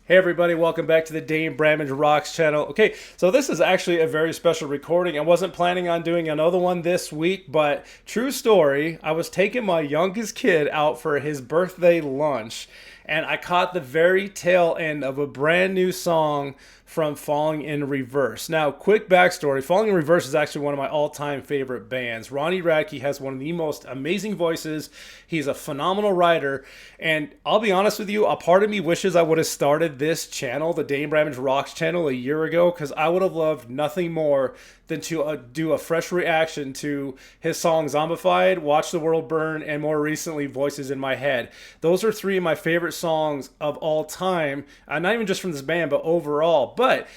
Hey everybody, welcome back to the Dane Bramage Rocks channel. Okay, so this is actually a very special recording. I wasn't planning on doing another one this week, but true story, I was taking my youngest kid out for his birthday lunch, and I caught the very tail end of a brand new song from Falling in Reverse. Now, quick backstory, Falling in Reverse is actually one of my all-time favorite bands. Ronnie Radke has one of the most amazing voices. He's a phenomenal writer, and I'll be honest with you, a part of me wishes I would have started this channel, the Dane Bramage Rocks channel, a year ago, because I would have loved nothing more than to do a fresh reaction to his song Zombified, Watch the World Burn, and more recently, Voices in My Head. Those are three of my favorite songs of all time, not even just from this band, but overall. But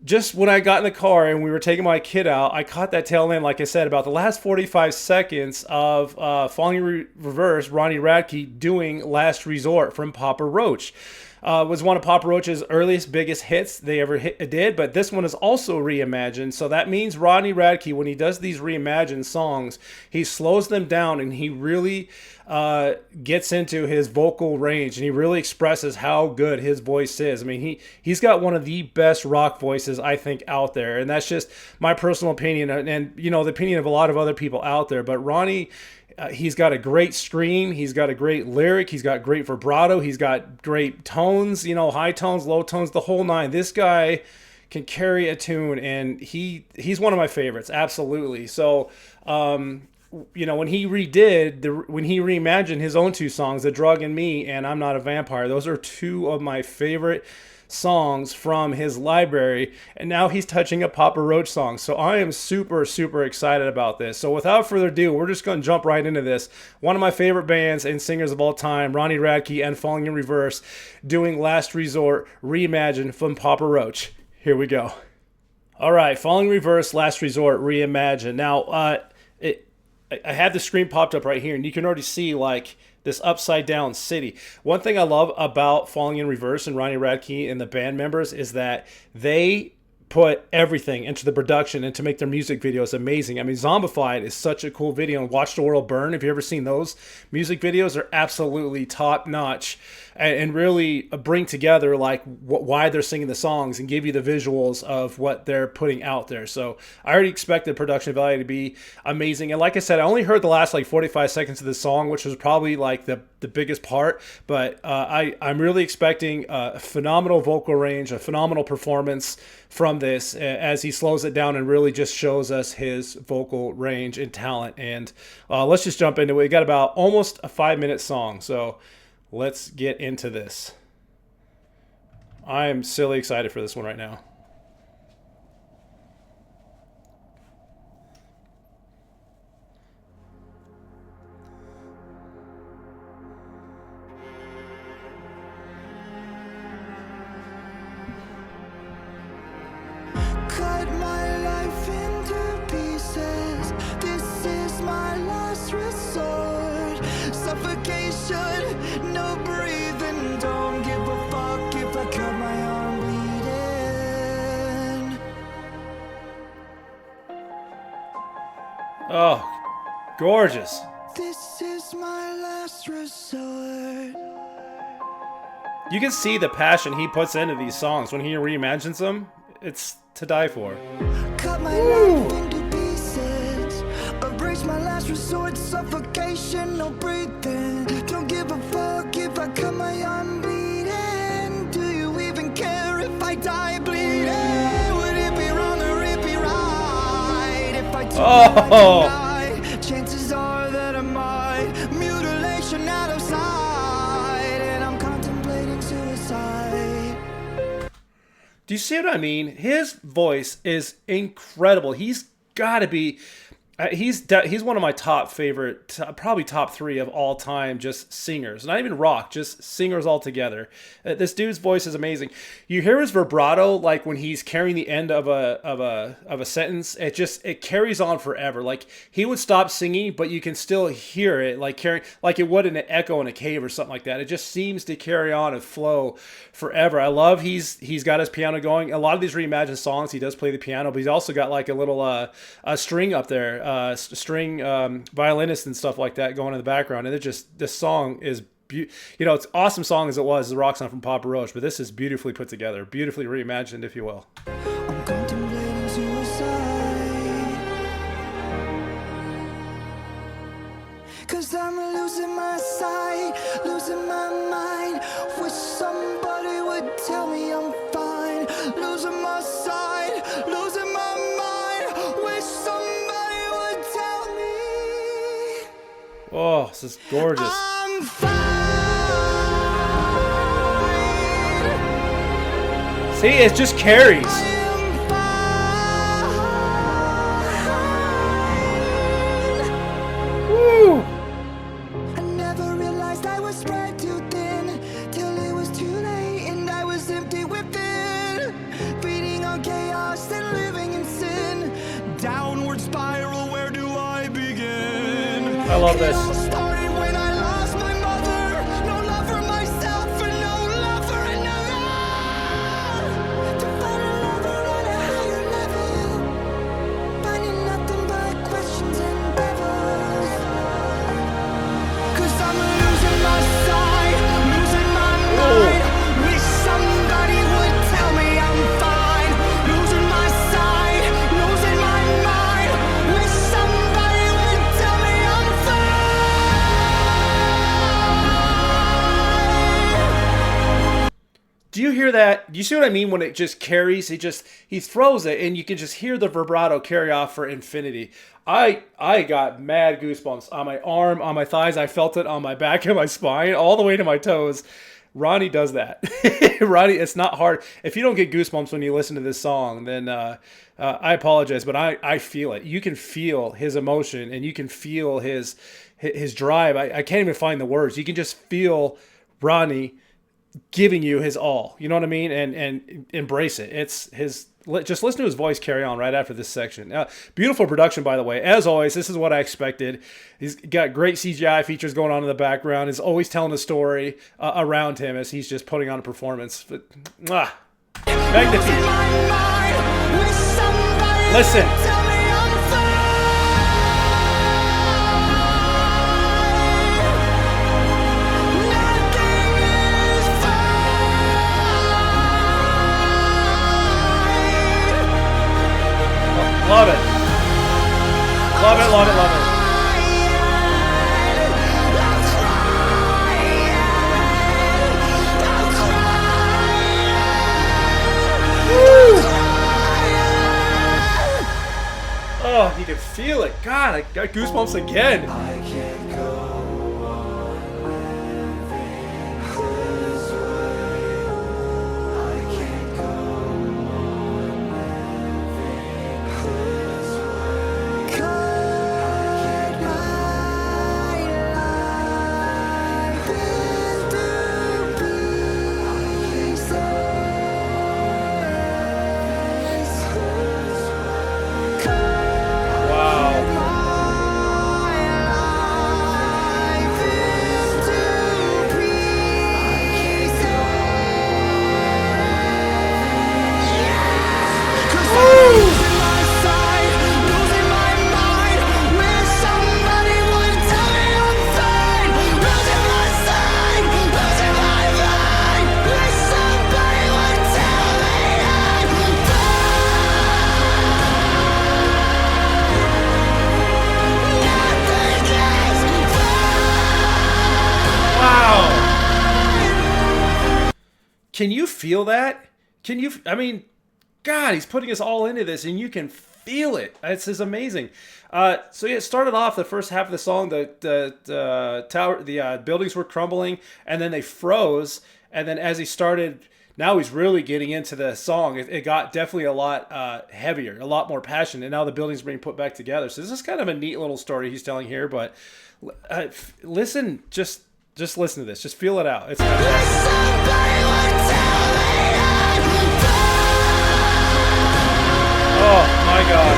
just when I got in the car and we were taking my kid out, I caught that tail end, like I said, about the last 45 seconds of Falling in Reverse, Ronnie Radke doing Last Resort from Papa Roach. Was one of Papa Roach's earliest, biggest hits they ever did, but this one is also reimagined. So that means Ronnie Radke, when he does these reimagined songs, he slows them down and he really gets into his vocal range and he really expresses how good his voice is. I mean, he's got one of the best rock voices I think out there, and that's just my personal opinion, and you know, the opinion of a lot of other people out there. But Ronnie, he's got a great scream. He's got a great lyric. He's got great vibrato. He's got great tones, you know, high tones, low tones, the whole nine. This guy can carry a tune, and he's one of my favorites, absolutely. So, you know, when he reimagined his own two songs, The Drug and Me and I'm Not a Vampire, those are two of my favorite songs from his library, and now he's touching a Papa Roach song. So I am super, super excited about this. So without further ado, we're just going to jump right into this. One of my favorite bands and singers of all time, Ronnie Radke and Falling in Reverse, doing Last Resort reimagined from Papa Roach. Here we go. All right, Falling in Reverse, Last Resort reimagined. Now, I have the screen popped up right here, and you can already see like this upside down city. One thing I love about Falling in Reverse and Ronnie Radke and the band members is that they put everything into the production and to make their music videos amazing. I mean, Zombified is such a cool video, and Watch the World Burn, if you ever seen those music videos, are absolutely top notch and really bring together like why they're singing the songs and give you the visuals of what they're putting out there. So I already expect the production value to be amazing. And like I said, I only heard the last like 45 seconds of the song, which was probably like the biggest part, but I'm really expecting a phenomenal vocal range, a phenomenal performance from this as he slows it down and really just shows us his vocal range and talent. And let's just jump into it. We got about almost a 5-minute song, so let's get into this. I am silly excited for this one right now. Cut my life into pieces. This is my last resort. Suffocation, no breathing. Don't give a fuck if I cut my arm bleeding. Oh, gorgeous. This is my last resort. You can see the passion he puts into these songs when he reimagines them. It's to die for. Cut my life into pieces. Erase my last resort. Suffocation, no breathing. Don't give a fuck if I cut my arm bleeding. Do you even care if I die bleeding? Would it be wrong or it be right if I took my life? Chances are that I might. Mutilation out of sight, and I'm contemplating suicide. Do you see what I mean? His voice is incredible. He's got to be... he's one of my top favorite, probably top 3 of all time, just singers. Not even rock, just singers altogether. This dude's voice is amazing. You hear his vibrato, like when he's carrying the end of a sentence. It carries on forever. Like he would stop singing, but you can still hear it, like carrying, like it would in an echo in a cave or something like that. It just seems to carry on and flow forever. I love he's got his piano going. A lot of these reimagined songs, he does play the piano, but he's also got like a little a string up there. String violinist and stuff like that going in the background, and this song is it's awesome song as it was, the rock song from Papa Roach, but this is beautifully put together, beautifully reimagined, if you will. I'm contemplating suicide, 'cause I'm losing my sight, losing my mind. Wish somebody would tell me I'm fine. Losing my sight, losing my mind. Wish somebody would tell me Oh, this is gorgeous. I'm fine. See, it just carries. I am fine. Woo! I never realized I was spread too thin, till it was too late and I was empty within, feeding on chaos and living in sin. Downward spiral, where do I begin? I love It this. all started when I lost my mother. No love for myself and no love for another. To find a lover on a higher level, finding nothing but questions and devils. 'Cause I'm losing my sight, losing my mind. Wish somebody would tell me I'm fine. Losing my sight, losing my mind. Wish somebody would tell me I'm fine. Do you hear that? Do you see what I mean when it just carries? He throws it and you can just hear the vibrato carry off for infinity. I got mad goosebumps on my arm, on my thighs. I felt it on my back and my spine, all the way to my toes. Ronnie does that. Ronnie, it's not hard. If you don't get goosebumps when you listen to this song, then I apologize, but I feel it. You can feel his emotion and you can feel his drive. I can't even find the words. You can just feel Ronnie giving you his all. You know what I mean? And embrace it. It's his. Just listen to his voice carry on right after this section. Beautiful production, by the way. As always, this is what I expected. He's got great CGI features going on in the background. He's always telling a story around him as he's just putting on a performance. Magnifique. Listen. Love it. Love it, love it, love it. Woo! Oh, you can feel it. God, I got goosebumps again. I can't go on living this way. I can't go on living this way. Cut my life into pieces. Wow. Can you feel that? I mean, God, he's putting us all into this and you can feel it. It's just amazing. So yeah, it started off the first half of the song, the buildings were crumbling and then they froze. And then as he started, now he's really getting into the song. It got definitely a lot heavier, a lot more passion. And now the building's being put back together. So this is kind of a neat little story he's telling here, but listen, just listen to this. Just feel it out. It's oh my God.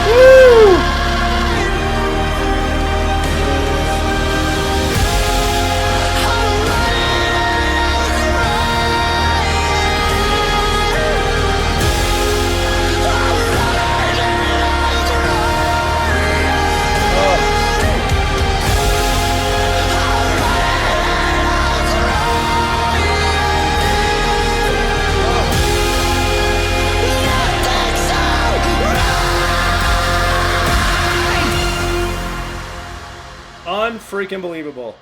Woo! freaking believable.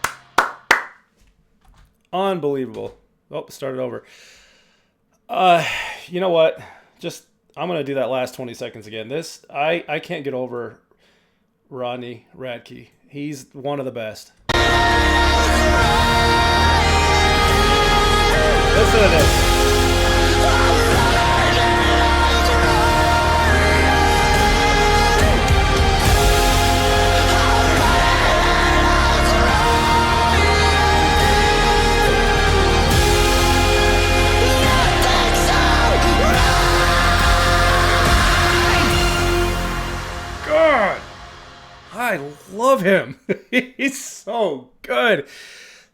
Unbelievable. Oh, started over. You know what? I'm going to do that last 20 seconds again. I can't get over Ronnie Radke. He's one of the best. Listen to this. God, I love him. He's so good.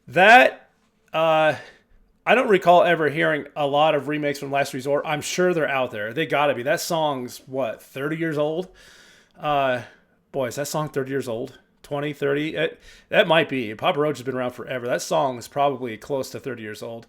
That, I don't recall ever hearing a lot of remakes from Last Resort. I'm sure they're out there. They gotta be. That song's, 30 years old? Boy, is that song 30 years old? 20, 30? That might be. Papa Roach has been around forever. That song is probably close to 30 years old.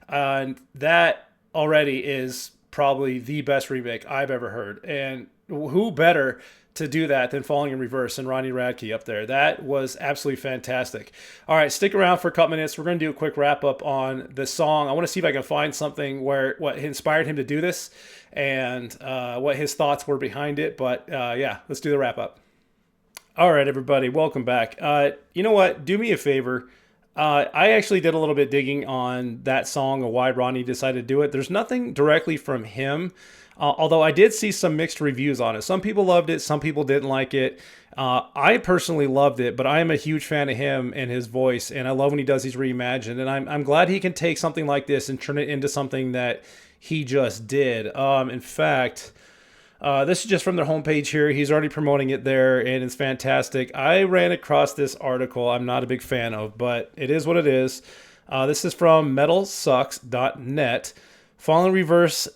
And that already is probably the best remake I've ever heard. And who better to do that than Falling in Reverse and Ronnie Radke up there. That was absolutely fantastic. All right, stick around for a couple minutes. We're going to do a quick wrap up on the song. I want to see if I can find something what inspired him to do this and what his thoughts were behind it. But yeah, let's do the wrap up. All right, everybody, welcome back. You know what? Do me a favor. I actually did a little bit digging on that song and why Ronnie decided to do it. There's nothing directly from him. Although I did see some mixed reviews on it. Some people loved it, some people didn't like it. I personally loved it, but I am a huge fan of him and his voice, and I love when he does these reimagined. And I'm glad he can take something like this and turn it into something that he just did. In fact, this is just from their homepage here. He's already promoting it there, and it's fantastic. I ran across this article I'm not a big fan of, but it is what it is. This is from metalsucks.net. Fallen Reverse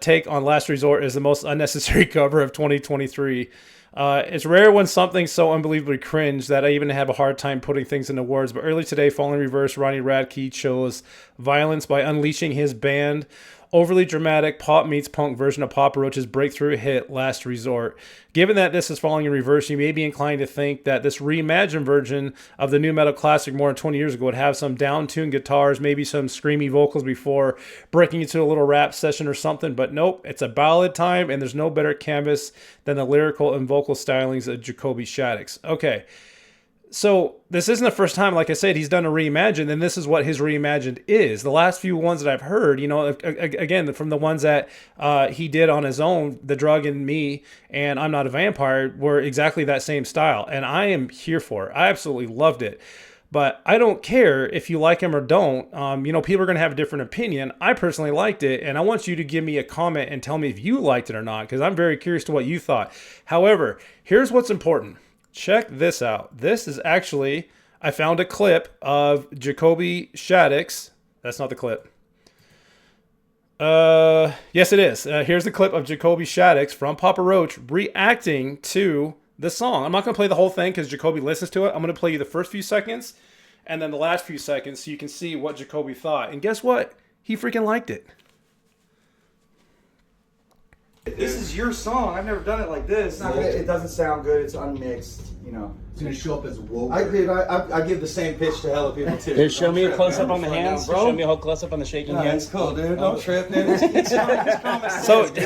take on Last Resort is the most unnecessary cover of 2023. It's rare when something's so unbelievably cringe that I even have a hard time putting things into words. But early today, Fallen Reverse, Ronnie Radke chose violence by unleashing his band overly dramatic pop meets punk version of Papa Roach's breakthrough hit Last Resort. Given that this is Falling in Reverse, you may be inclined to think that this reimagined version of the new metal classic more than 20 years ago would have some down-tuned guitars, maybe some screamy vocals before breaking into a little rap session or something, but nope, it's a ballad time, and there's no better canvas than the lyrical and vocal stylings of Jacoby Shaddix. Okay. So this isn't the first time, like I said, he's done a reimagined, and this is what his reimagined is. The last few ones that I've heard, you know, again, from the ones that he did on his own, The Drug and Me and I'm Not a Vampire, were exactly that same style, and I am here for it. I absolutely loved it. But I don't care if you like him or don't. You know, people are going to have a different opinion. I personally liked it, and I want you to give me a comment and tell me if you liked it or not, because I'm very curious to what you thought. However, here's what's important. Check this out. This is actually, I found a clip of Jacoby Shaddix. That's not the clip. Yes, it is. Here's the clip of Jacoby Shaddix from Papa Roach reacting to the song. I'm not going to play the whole thing because Jacoby listens to it. I'm going to play you the first few seconds and then the last few seconds so you can see what Jacoby thought. And guess what? He freaking liked it. This is your song. I've never done it like this. It doesn't sound good. It's unmixed. You know, It's gonna show up as woke. I give the same pitch to hella people too. Here, show me a Don't close trip, up on the man. hands. Bro. Show me a whole close up on the shaking No, hands. it's cool, dude. Don't trip, man. It's common So It's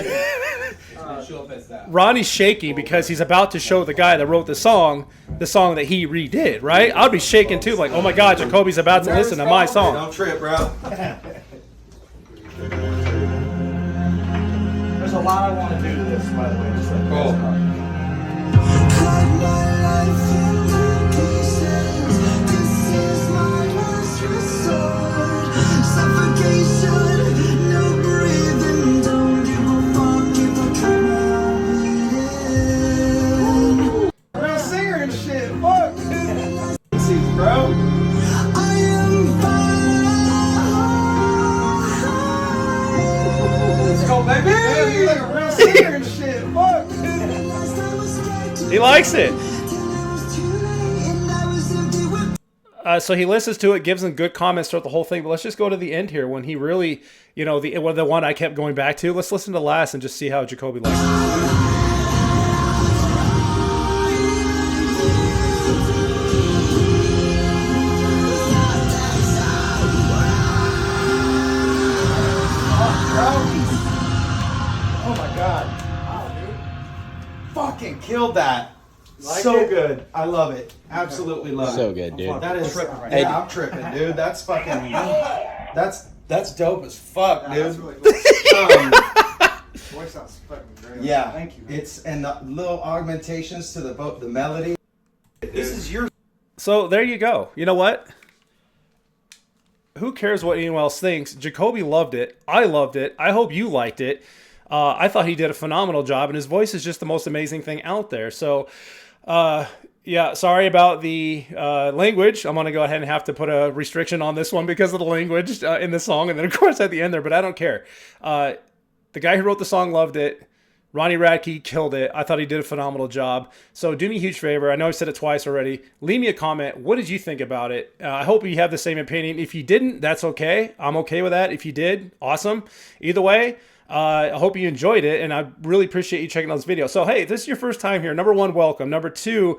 gonna show up as that. Ronnie's shaking because he's about to show the guy that wrote the song that he redid, right? I'd be shaking too, like, oh my God, Jacoby's about to listen to my song. Don't trip, bro. There's a lot I want to do to this, by the way. Just like Cool. Cut my life into pieces. This is my last resort. Suffocation, no breathing. Don't give a fuck if I cut my bleeding. Real singer and shit. Fuck. See, bro. I am fine. Let's go, baby. You like a real singer and shit. Fuck. He likes it. So he listens to it, gives them good comments throughout the whole thing. But let's just go to the end here when he really, you know, the one I kept going back to. Let's listen to last and just see how Jacoby likes it. killed that. Like So it? good. I love it. Absolutely love So it. good, dude. That is tripping right now. yeah, I'm tripping, dude. That's fucking. That's dope as fuck, That's dude. really cool. Voice sounds fucking great. Yeah, Thank you. Man. it's and the little augmentations to the melody. This is your. So there you go. You know what? Who cares what anyone else thinks? Jacoby loved it. I loved it. I hope you liked it. I thought he did a phenomenal job, and his voice is just the most amazing thing out there. So, yeah, sorry about the language. I'm going to go ahead and have to put a restriction on this one because of the language in the song. And then, of course, at the end there, but I don't care. The guy who wrote the song loved it. Ronnie Radke killed it. I thought he did a phenomenal job. So do me a huge favor. I know I've said it twice already. Leave me a comment. What did you think about it? I hope you have the same opinion. If you didn't, that's okay. I'm okay with that. If you did, awesome. Either way, I hope you enjoyed it, and I really appreciate you checking out this video. So, hey, if this is your first time here, number one, welcome. Number two,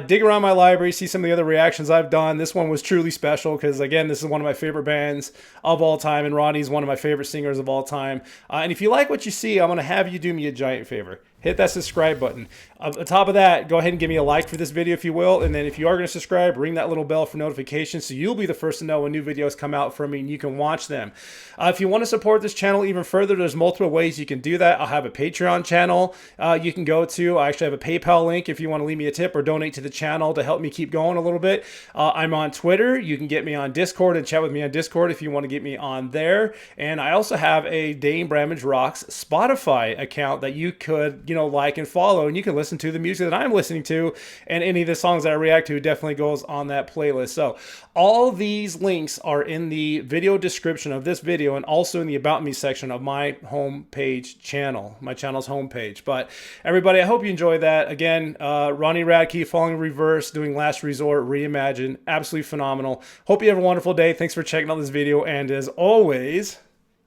dig around my library, see some of the other reactions I've done. This one was truly special because, again, this is one of my favorite bands of all time, and Ronnie's one of my favorite singers of all time. And if you like what you see, I'm going to have you do me a giant favor. Hit that subscribe button. On top of that, go ahead and give me a like for this video if you will. And then if you are going to subscribe, ring that little bell for notifications so you'll be the first to know when new videos come out from me and you can watch them. If you want to support this channel even further, there's multiple ways you can do that. I'll have a Patreon channel you can go to. I actually have a PayPal link if you want to leave me a tip or donate to the channel to help me keep going a little bit. I'm on Twitter. You can get me on Discord and chat with me on Discord if you want to get me on there. And I also have a Dane Bramage Rocks Spotify account that you could, like and follow, and you can listen to the music that I'm listening to, and any of the songs that I react to definitely goes on that playlist. So all these links are in the video description of this video and also in the About Me section of my homepage channel, my channel's homepage. But everybody, I hope you enjoy that. Again, Ronnie Radke, Falling in Reverse, doing Last Resort, Reimagined, absolutely phenomenal. Hope you have a wonderful day. Thanks for checking out this video, and as always,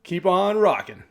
keep on rocking.